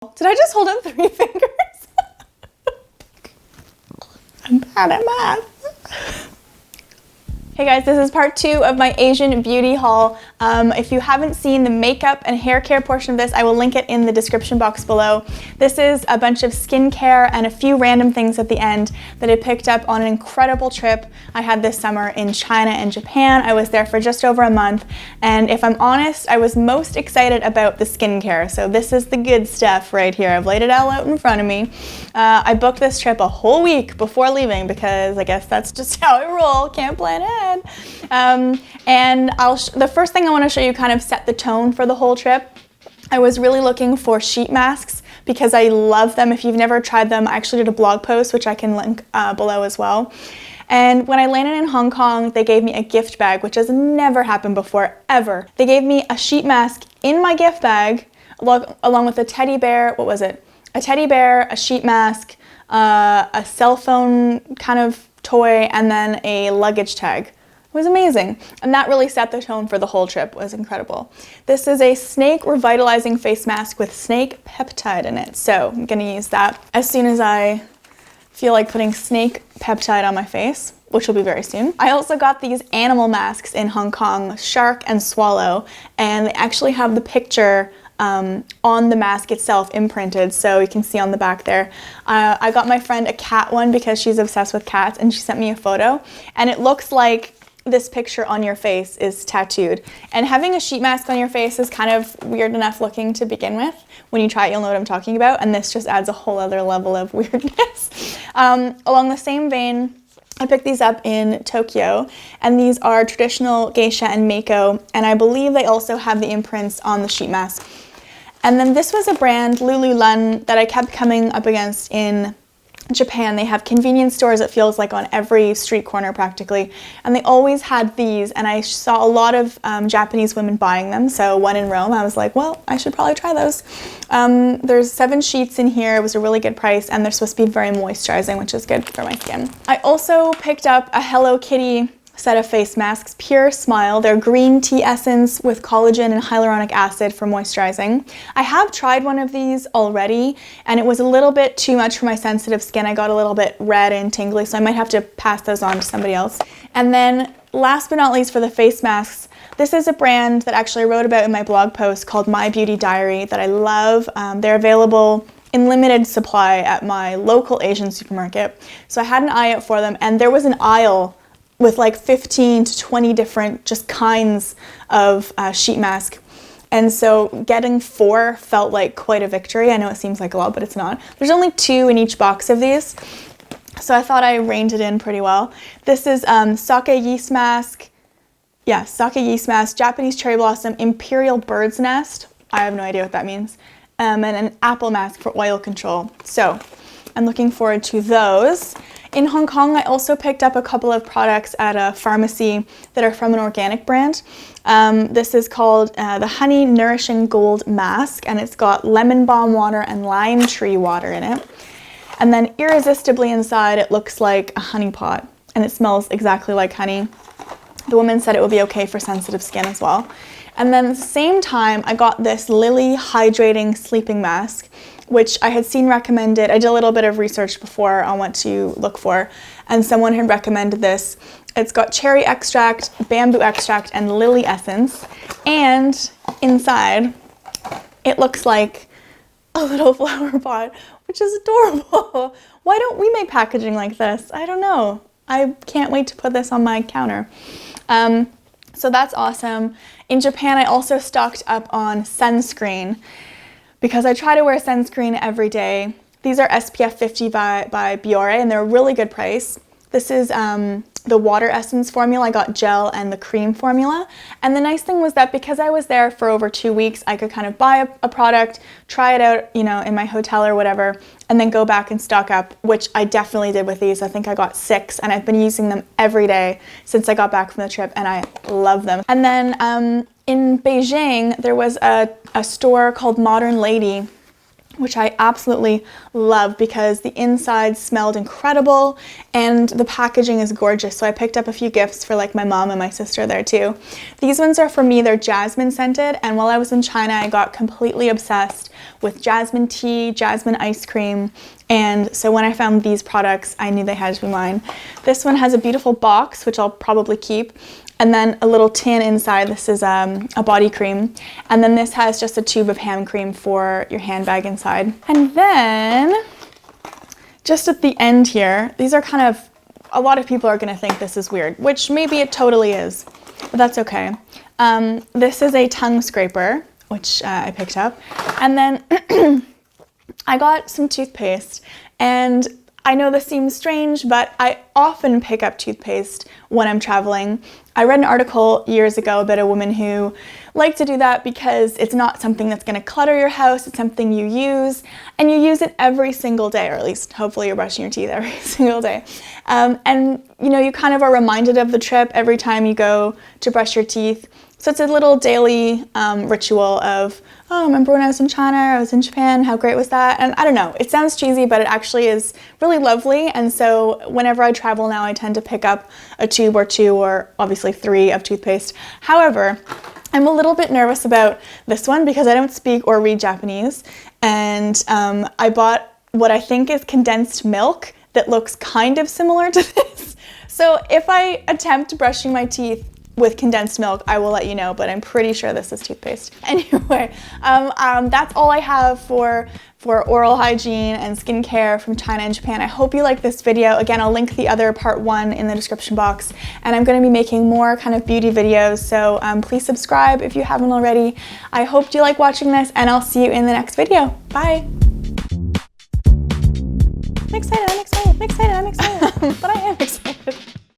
Did I just hold up 3 fingers? I'm bad at math. Hey guys, this is part 2 of my Asian beauty haul. If you haven't seen the makeup and hair care portion of this, I will link it in the description box below. This is a bunch of skincare and a few random things at the end that I picked up on an incredible trip I had this summer in China and Japan. I was there for just over a month, and if I'm honest, I was most excited about the skincare. So this is the good stuff right here. I've laid it all out in front of me. I booked this trip a whole week before leaving because I guess that's just how I roll. Can't plan ahead. And the first thing I want to show you kind of set the tone for the whole trip. I was really looking for sheet masks because I love them. If you've never tried them, I actually did a blog post, which I can link below as well. And when I landed in Hong Kong, they gave me a gift bag, which has never happened before, ever. They gave me a sheet mask in my gift bag, along with a teddy bear. What was it? A teddy bear, a sheet mask, a cell phone kind of toy, and then a luggage tag. It was amazing, and that really set the tone for the whole trip. It was incredible. This is a snake revitalizing face mask with snake peptide in it, so I'm gonna use that as soon as I feel like putting snake peptide on my face, which will be very soon. I also got these animal masks in Hong Kong, shark and swallow, and they actually have the picture on the mask itself imprinted, so you can see on the back there. I got my friend a cat one because she's obsessed with cats, and she sent me a photo, and it looks like this picture on your face is tattooed. And having a sheet mask on your face is kind of weird enough looking to begin with. When you try it, you'll know what I'm talking about, and this just adds a whole other level of weirdness. Along the same vein, I picked these up in Tokyo, and these are traditional geisha and mako, and I believe they also have the imprints on the sheet mask. And then this was a brand, Lululun, that I kept coming up against in Japan. They have convenience stores, it feels like, on every street corner practically, and they always had these, and I saw a lot of Japanese women buying them, so when in Rome I was like, well, I should probably try those. There's 7 sheets in here. It was a really good price, and they're supposed to be very moisturizing, which is good for my skin. I also picked up a Hello Kitty set of face masks, Pure Smile. They're green tea essence with collagen and hyaluronic acid for moisturizing. I have tried one of these already, and it was a little bit too much for my sensitive skin. I got a little bit red and tingly, so I might have to pass those on to somebody else. And then last but not least, for the face masks, this is a brand that actually I wrote about in my blog post called My Beauty Diary that I love. They're available in limited supply at my local Asian supermarket. So I had an eye out for them, and there was an aisle with like 15 to 20 different just kinds of sheet mask. And so getting 4 felt like quite a victory. I know it seems like a lot, but it's not. There's only 2 in each box of these, so I thought I reined it in pretty well. This is sake yeast mask. Yeah, sake yeast mask, Japanese cherry blossom, imperial bird's nest. I have no idea what that means. And an apple mask for oil control. So I'm looking forward to those. In Hong Kong, I also picked up a couple of products at a pharmacy that are from an organic brand. This is called the Honey Nourishing Gold Mask, and it's got lemon balm water and lime tree water in it. And then irresistibly inside, it looks like a honey pot, and it smells exactly like honey. The woman said it would be okay for sensitive skin as well. And then at the same time, I got this Lily Hydrating Sleeping Mask, which I had seen recommended. I did a little bit of research before on what to look for, and someone had recommended this. It's got cherry extract, bamboo extract, and lily essence, and inside it looks like a little flower pot, which is adorable. Why don't we make packaging like this? I don't know. I can't wait to put this on my counter. So that's awesome. In Japan, I also stocked up on sunscreen, because I try to wear sunscreen every day. These are SPF 50 by Biore, and they're a really good price. This is the water essence formula. I got gel and the cream formula. And the nice thing was that because I was there for over 2 weeks, I could kind of buy a product, try it out, you know, in my hotel or whatever, and then go back and stock up, which I definitely did with these. I think I got 6, and I've been using them every day since I got back from the trip, and I love them. And then in Beijing, there was a store called Modern Lady, which I absolutely love because the inside smelled incredible and the packaging is gorgeous. So I picked up a few gifts for like my mom and my sister there too. These ones are for me, they're jasmine-scented, and while I was in China, I got completely obsessed with jasmine tea, jasmine ice cream, and so when I found these products, I knew they had to be mine. This one has a beautiful box, which I'll probably keep, and then a little tin inside. This is a body cream. And then this has just a tube of hand cream for your handbag inside. And then just at the end here, these are kind of, a lot of people are gonna think this is weird, which maybe it totally is, but that's okay. This is a tongue scraper, which I picked up. And then I got some toothpaste, and I know this seems strange, but I often pick up toothpaste when I'm traveling. I read an article years ago about a woman who liked to do that because it's not something that's going to clutter your house. It's something you use, and you use it every single day, or at least hopefully you're brushing your teeth every single day. And you know, you kind of are reminded of the trip every time you go to brush your teeth. So it's a little daily ritual of, oh, remember when I was in China, or I was in Japan, how great was that? And I don't know, it sounds cheesy, but it actually is really lovely. And so whenever I travel now, I tend to pick up a tube or two, or obviously 3 of toothpaste. However, I'm a little bit nervous about this one because I don't speak or read Japanese. And I bought what I think is condensed milk that looks kind of similar to this. So if I attempt brushing my teeth with condensed milk, I will let you know, but I'm pretty sure this is toothpaste. Anyway, that's all I have for oral hygiene and skincare from China and Japan. I hope you like this video. Again, I'll link the other part 1 in the description box, and I'm going to be making more kind of beauty videos, so please subscribe if you haven't already. I hope you like watching this, and I'll see you in the next video. Bye! I'm excited, I'm excited, I'm excited, I'm excited, but I am excited.